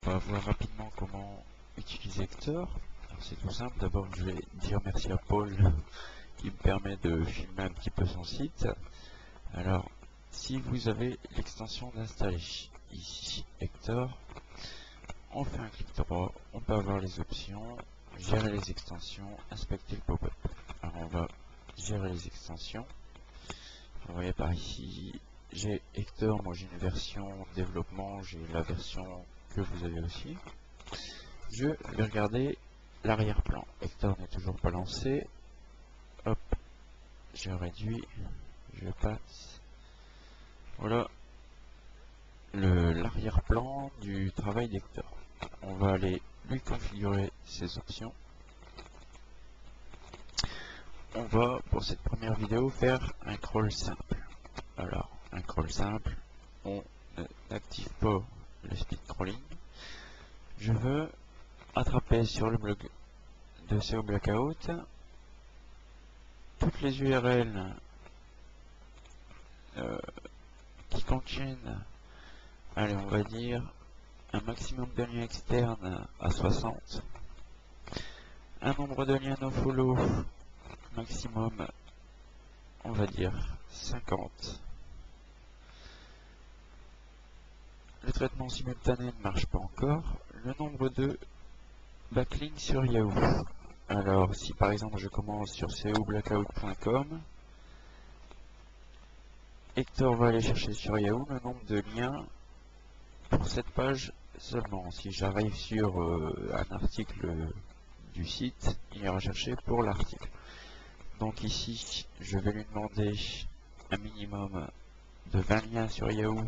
On va voir rapidement comment utiliser Hector. C'est tout simple, d'abord je vais dire merci à Paul qui me permet de filmer un petit peu son site. Alors, si vous avez l'extension d'installer, ici Hector, on fait un clic droit, on peut avoir les options, gérer les extensions, inspecter le pop-up. Alors on va gérer les extensions. Vous voyez par ici, j'ai Hector, moi j'ai une version développement, j'ai la version que vous avez aussi. Je vais regarder l'arrière-plan. Hector n'est toujours pas lancé. Hop, je réduis, je passe. Voilà l'arrière-plan du travail d'Hector. On va aller lui configurer ses options. On va, pour cette première vidéo, faire un crawl simple. Alors, un crawl simple, on n'active pas le speed crawling. Je veux attraper sur le blog de SEO Blackout toutes les URL qui contiennent, allez, on va dire, un maximum de liens externes à 60, un nombre de liens nofollow maximum, on va dire 50. Le traitement simultané ne marche pas encore. Le nombre de backlinks sur Yahoo. Alors, si par exemple je commence sur seoblackout.com, Hector va aller chercher sur Yahoo le nombre de liens pour cette page seulement. Si j'arrive sur un article du site, il ira chercher pour l'article. Donc ici, je vais lui demander un minimum de 20 liens sur Yahoo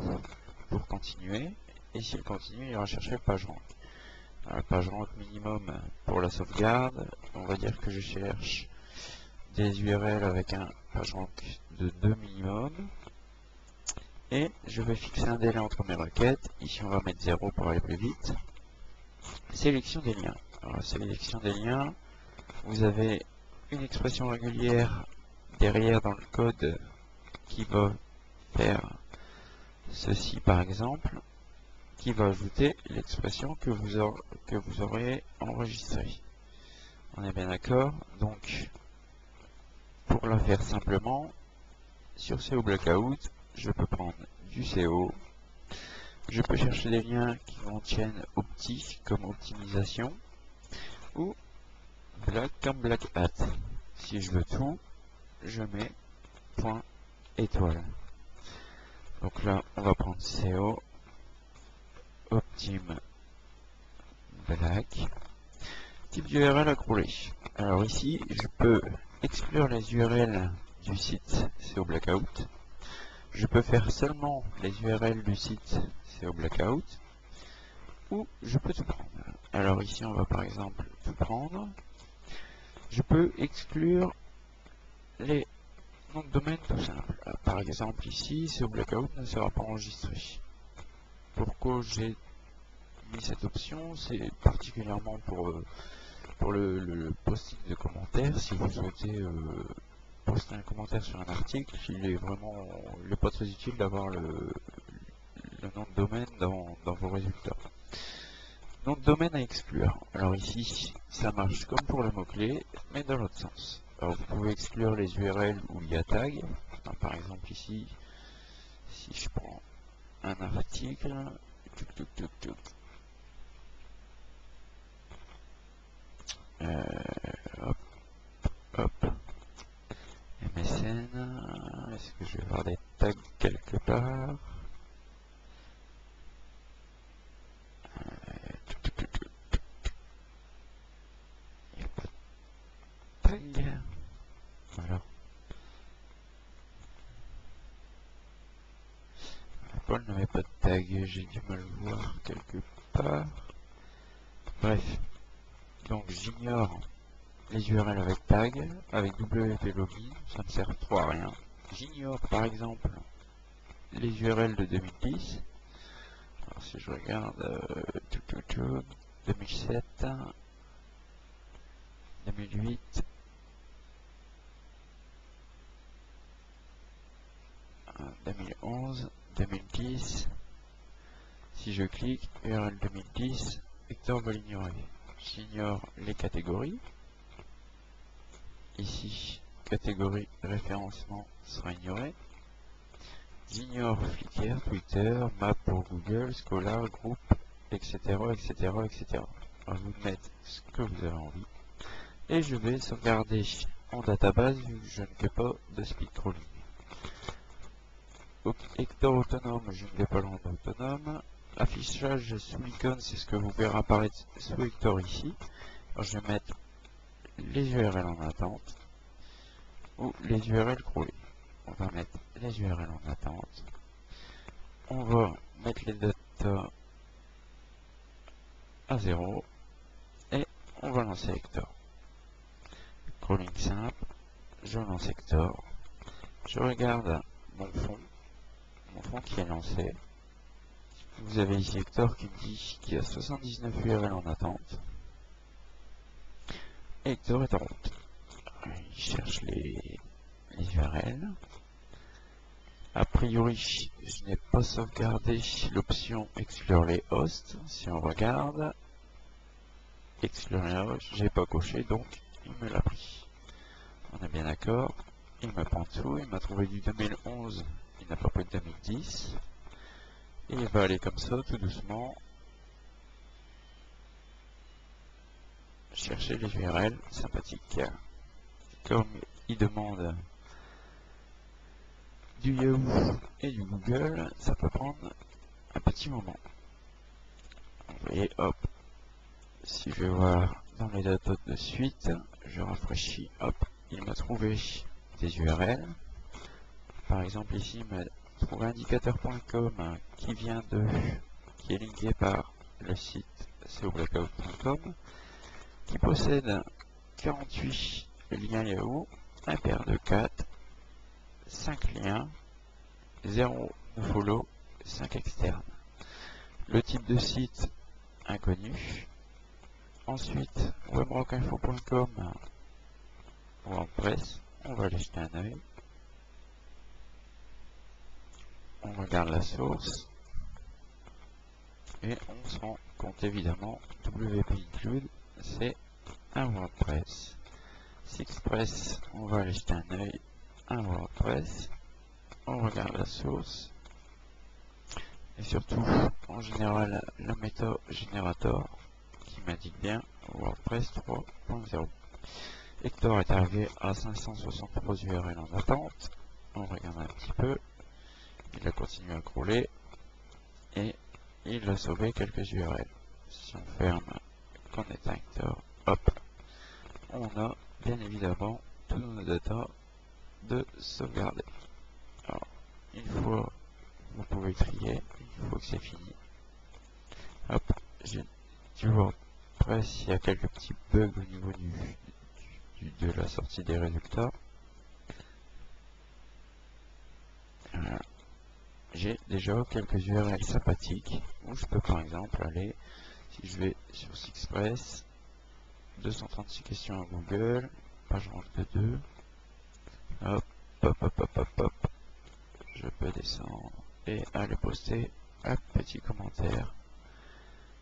pour continuer, et s'il continue, il ira chercher PageRank. La PageRank minimum pour la sauvegarde, on va dire que je cherche des URL avec un PageRank de 2 minimum, et je vais fixer un délai entre mes requêtes. Ici on va mettre 0 pour aller plus vite. Sélection des liens. Alors la sélection des liens, vous avez une expression régulière derrière dans le code qui va faire ceci par exemple, qui va ajouter l'expression que vous aurez enregistrée. On est bien d'accord? Donc, pour la faire simplement, sur SEO Blackout, je peux prendre du SEO, je peux chercher des liens qui contiennent opti comme optimisation, ou black comme black hat. Si je veux tout, je mets point étoile. Donc là, on va prendre SEO, optim, black, type d'URL à crawler. Alors ici, je peux exclure les URL du site SEO Blackout. Je peux faire seulement les URL du site SEO Blackout, ou je peux tout prendre. Alors ici, on va par exemple tout prendre. Je peux exclure les noms de domaine tout simple. Par exemple ici, SEO Blackout ne sera pas enregistré. Pourquoi j'ai mis cette option? C'est particulièrement pour le posting de commentaires. Si vous souhaitez poster un commentaire sur un article, il est pas très utile d'avoir le nom de domaine dans vos résultats. Nom de domaine à exclure. Alors ici, ça marche comme pour le mot-clé, mais dans l'autre sens. Alors vous pouvez exclure les URL où il y a tag. Alors, par exemple ici, si je prends un article, hop, hop, MSN, est-ce que je vais avoir des tags quelque part? Il n'y a pas de tag. Voilà. Paul n'avait pas de tag, j'ai du mal à le voir quelque part. Bref, donc j'ignore les URL avec tag, avec WP login, ça ne sert trop à rien. J'ignore par exemple les URL de 2010. Alors si je regarde 2007, 2008, 2011, 2010, si Si je clique, URL 2010, Hector va l'ignorer. J'ignore les catégories. Ici, catégorie référencement sera ignorée. J'ignore Flickr, Twitter, Map pour Google, Scholar, Group, etc. etc. etc. À vous de mettre ce que vous avez envie. Et je vais sauvegarder en database vu que je ne fais pas de speed crawling. Hector autonome, je ne vais pas le rendre autonome. Affichage sous l'icône, c'est ce que vous verrez apparaître sous Hector ici. Alors, je vais mettre les URL en attente ou les URL crawlées. On va mettre les URL en attente. On va mettre les data à 0 et on va lancer Hector. Crawling simple, je lance Hector. Je regarde mon fond qui est lancé. Vous avez ici Hector qui me dit qu'il y a 79 URL en attente. Et Hector est en route. Il cherche les URL. A priori, je n'ai pas sauvegardé l'option exclure les hosts. Si on regarde, exclure les hosts, j'ai pas coché, donc il me l'a pris. On est bien d'accord. Il me prend tout, il m'a trouvé du 2011, il n'a pas pris de 2010. Et il va aller comme ça, tout doucement, chercher les URL sympathiques. Comme il demande du Yahoo et du Google, ça peut prendre un petit moment. Vous voyez, hop, si je vais voir dans les datas de suite, je rafraîchis, hop, il m'a trouvé des URL. Par exemple ici, il m'a trouvé indicateur.com qui est linké par le site coblackout.com, qui possède 48 liens Yahoo, un paire de 4, 5 liens, 0 follow, 5 externes. Le type de site inconnu. Ensuite, webrockinfo.com, WordPress, on va aller jeter un œil. On regarde la source et on se rend compte évidemment WP Include, c'est un WordPress. Sixpress, on va aller jeter un œil, un WordPress. On regarde la source et surtout en général la méthode Generator qui m'indique bien WordPress 3.0. Hector est arrivé à 563 URL en attente. On regarde un petit peu. Il a continué à crawler et il a sauvé quelques URL. Si on ferme, qu'on éteint Hector, hop, on a bien évidemment tous nos data de sauvegarder. Alors, une fois vous pouvez trier, une fois que c'est fini, hop, j'ai du WordPress, il y a quelques petits bugs au niveau de la sortie des résultats. Voilà. J'ai déjà quelques URL sympathiques où je peux par exemple aller, si je vais sur Sixpress, 236 questions à Google, page rank de 2, hop, hop, hop, hop, hop, hop, je peux descendre et aller poster un petit commentaire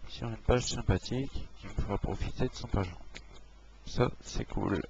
sur une page sympathique qui me fera profiter de son page rank. Ça, c'est cool.